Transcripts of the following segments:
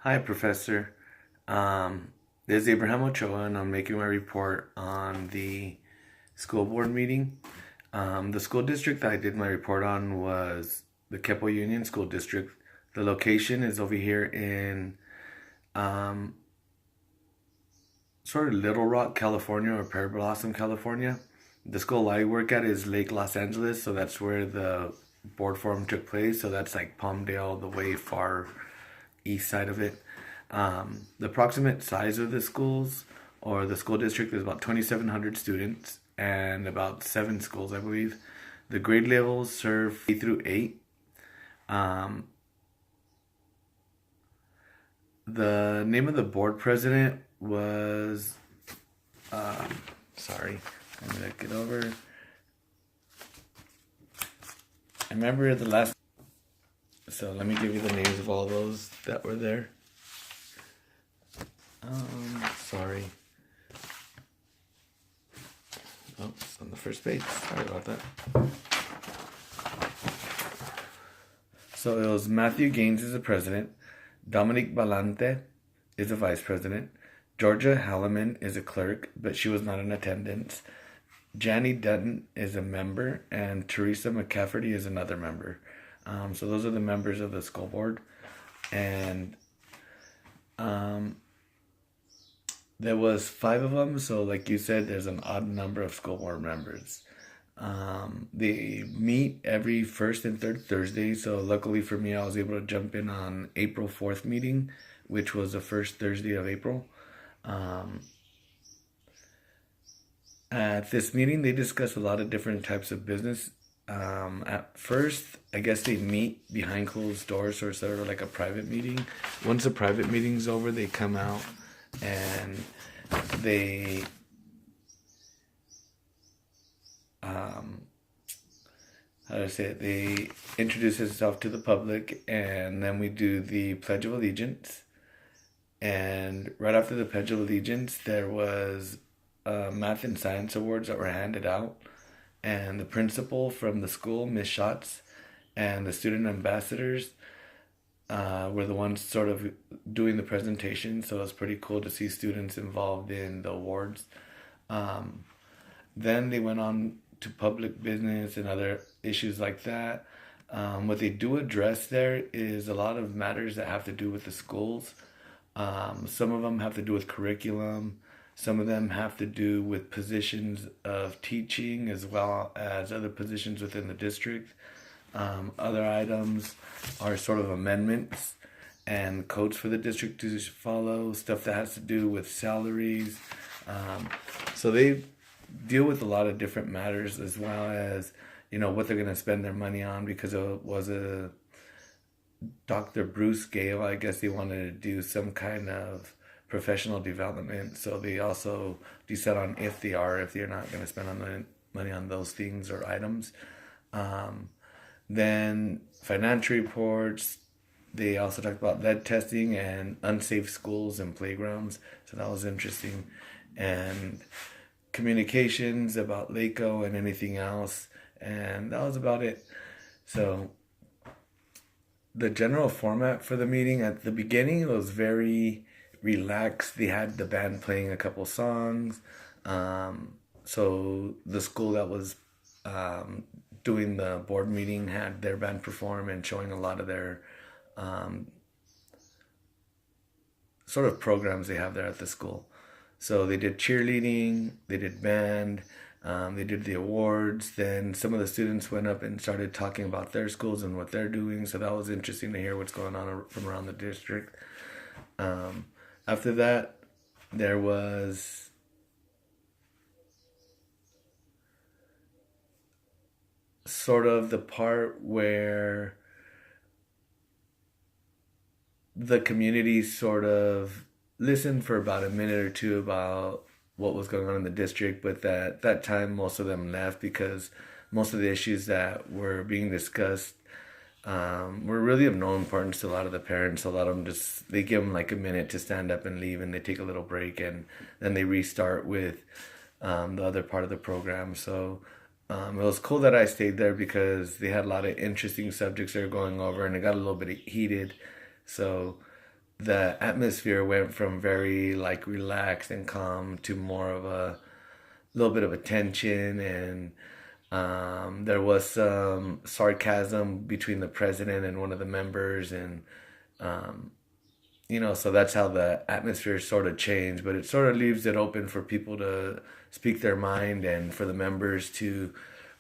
Hi, Professor. This is Abraham Ochoa, and I'm making my report on the school board meeting. The school district that I did my report on was the Keppel Union School District. The location is over here in um, sort of Little Rock, California, or Pear Blossom, California. The school I work at is Lake Los Angeles, so that's where the board forum took place. So that's like Palmdale, the way far east side of it. The approximate size of the schools or the school district is about 2,700 students and about seven schools, I believe. The grade levels serve K through 8. Um, the name of the board president was, um, sorry, I'm gonna get over. I remember the last, so let me give you the names of all those that were there. Sorry. Oh, it's on the first page. Sorry about that. So it was Matthew Gaines is the president, Dominique Balante is the vice president, Georgia Halliman is a clerk, but she was not in attendance. Janny Dutton is a member, and Teresa McCafferty is another member. So those are the members of the school board, and um, there was five of them. So, like you said, there's an odd number of school board members. They meet every first and third Thursday. So, luckily for me, I was able to jump in on April 4th meeting, which was the first Thursday of April. Um, at this meeting, they discuss a lot of different types of business. At first, I guess they meet behind closed doors, so it's sort of like a private meeting. Once the private meeting's over, they come out and they um, how do I say it? They introduce itself to the public, and then we do the Pledge of Allegiance. And right after the Pledge of Allegiance, there was math and science awards that were handed out, and the principal from the school, Miss Schatz, and the student ambassadors were the ones sort of doing the presentation. So it was pretty cool to see students involved in the awards. Um, then they went on to public business and other issues like that. What they do address there is a lot of matters that have to do with the schools. Some of them have to do with curriculum. Some of them have to do with positions of teaching as well as other positions within the district. Other items are sort of amendments and codes for the district to follow, stuff that has to do with salaries. Um, so they deal with a lot of different matters as well as, what they're going to spend their money on because it was a Dr. Bruce Gale. I guess they wanted to do some kind of professional development. So they also decide on if they're not going to spend on money on those things or items. Um, then financial reports. They also talked about lead testing and unsafe schools and playgrounds. So that was interesting. And communications about LACO and anything else. And that was about it. So the general format for the meeting at the beginning was very relaxed. They had the band playing a couple songs. So the school that was doing the board meeting had their band perform and showing a lot of their um, sort of programs they have there at the school. So they did cheerleading, they did band, they did the awards. Then some of the students went up and started talking about their schools and what they're doing. So that was interesting to hear what's going on from around the district. Um, After that, there was sort of the part where the community sort of listened for about a minute or two about what was going on in the district, but that time most of them left because most of the issues that were being discussed were really of no importance to a lot of the parents. A lot of them just they give them like a minute to stand up and leave, and they take a little break, and then they restart with the other part of the program. So it was cool that I stayed there because they had a lot of interesting subjects they were going over, and it got a little bit heated. So the atmosphere went from very like relaxed and calm to more of a little bit of a tension, and there was some sarcasm between the president and one of the members, and so that's how the atmosphere sort of changed. But it sort of leaves it open for people to speak their mind and for the members to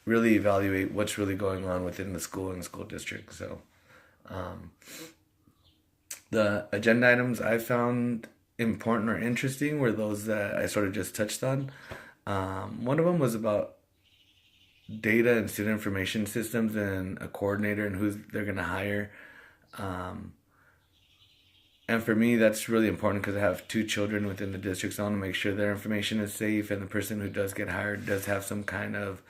really evaluate what's really going on within the school and school district. So the agenda items I found important or interesting were those that I sort of just touched on. One of them was about data and student information systems and a coordinator and who they're going to hire. And for me, that's really important because I have two children within the district, so I want to make sure their information is safe, and the person who does get hired does have some kind of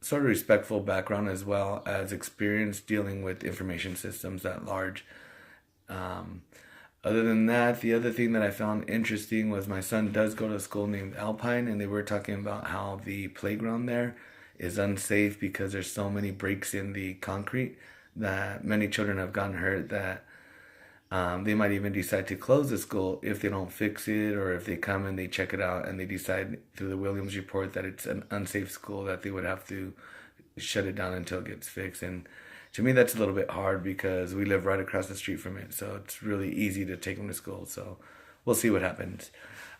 sort of respectful background as well as experience dealing with information systems at large. Other than that, the other thing that I found interesting was my son does go to a school named Alpine, and they were talking about how the playground there is unsafe because there's so many breaks in the concrete that many children have gotten hurt that they might even decide to close the school if they don't fix it, or if they come and they check it out and they decide through the Williams report that it's an unsafe school, that they would have to shut it down until it gets fixed. And to me, that's a little bit hard because we live right across the street from it, so it's really easy to take them to school. So we'll see what happens.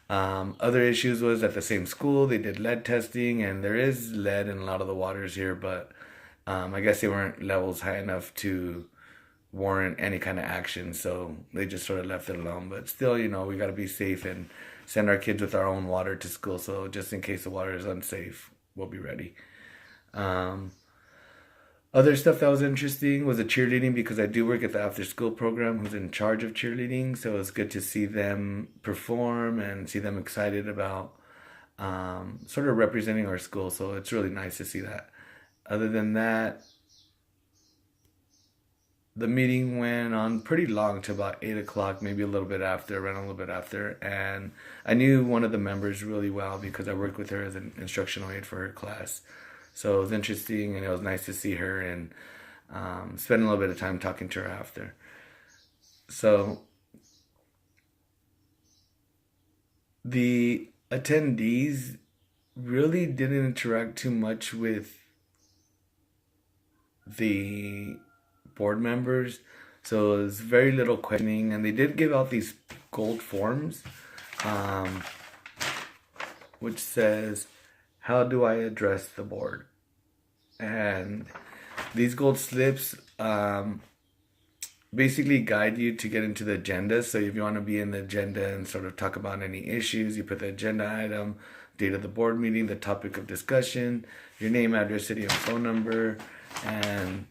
Other issues was at the same school they did lead testing, and there is lead in a lot of the waters here, but I guess they weren't levels high enough to warrant any kind of action, so they just sort of left it alone. But still, we got to be safe and send our kids with our own water to school, so just in case the water is unsafe, we'll be ready. Other stuff that was interesting was the cheerleading, because I do work at the after school program who's in charge of cheerleading, so it was good to see them perform and see them excited about sort of representing our school, so it's really nice to see that. Other than that, the meeting went on pretty long, to about 8 o'clock, maybe a little bit after, ran a little bit after. And I knew one of the members really well because I worked with her as an instructional aide for her class. So it was interesting, and it was nice to see her and spend a little bit of time talking to her after. So the attendees really didn't interact too much with the board members, so it was very little questioning, and they did give out these gold forms, which says, how do I address the board? And these gold slips basically guide you to get into the agenda. So if you want to be in the agenda and sort of talk about any issues, you put the agenda item, date of the board meeting, the topic of discussion, your name, address, city, and phone number, and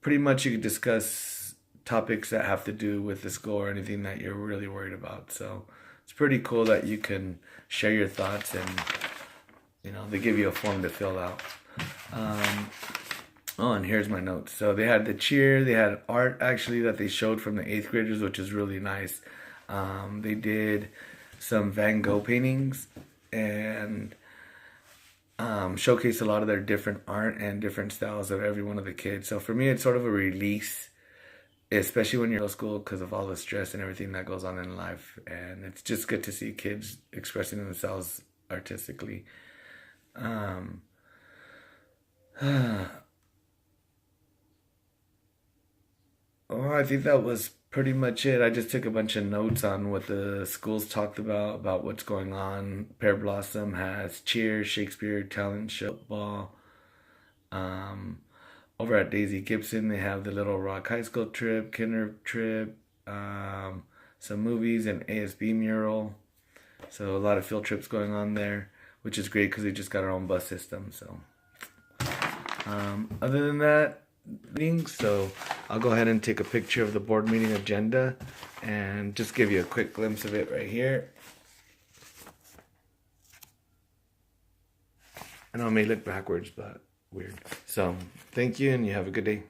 pretty much you could discuss topics that have to do with the school or anything that you're really worried about. So it's pretty cool that you can share your thoughts, and they give you a form to fill out. And here's my notes. So they had the cheer, they had art actually that they showed from the 8th graders, which is really nice. They did some Van Gogh paintings and showcase a lot of their different art and different styles of every one of the kids. So for me, it's sort of a release, especially when you're in middle school, because of all the stress and everything that goes on in life. And it's just good to see kids expressing themselves artistically. Oh, I think that was pretty much it. I just took a bunch of notes on what the schools talked about what's going on. Pear Blossom has cheer, Shakespeare, talent show, football. Um, Over at Daisy Gibson, they have the Little Rock High School trip, kinder trip, some movies, and ASB mural. So a lot of field trips going on there, which is great because we just got our own bus system. So other than that, so I'll go ahead and take a picture of the board meeting agenda and just give you a quick glimpse of it right here. I know it may look backwards, but weird. So thank you, and you have a good day.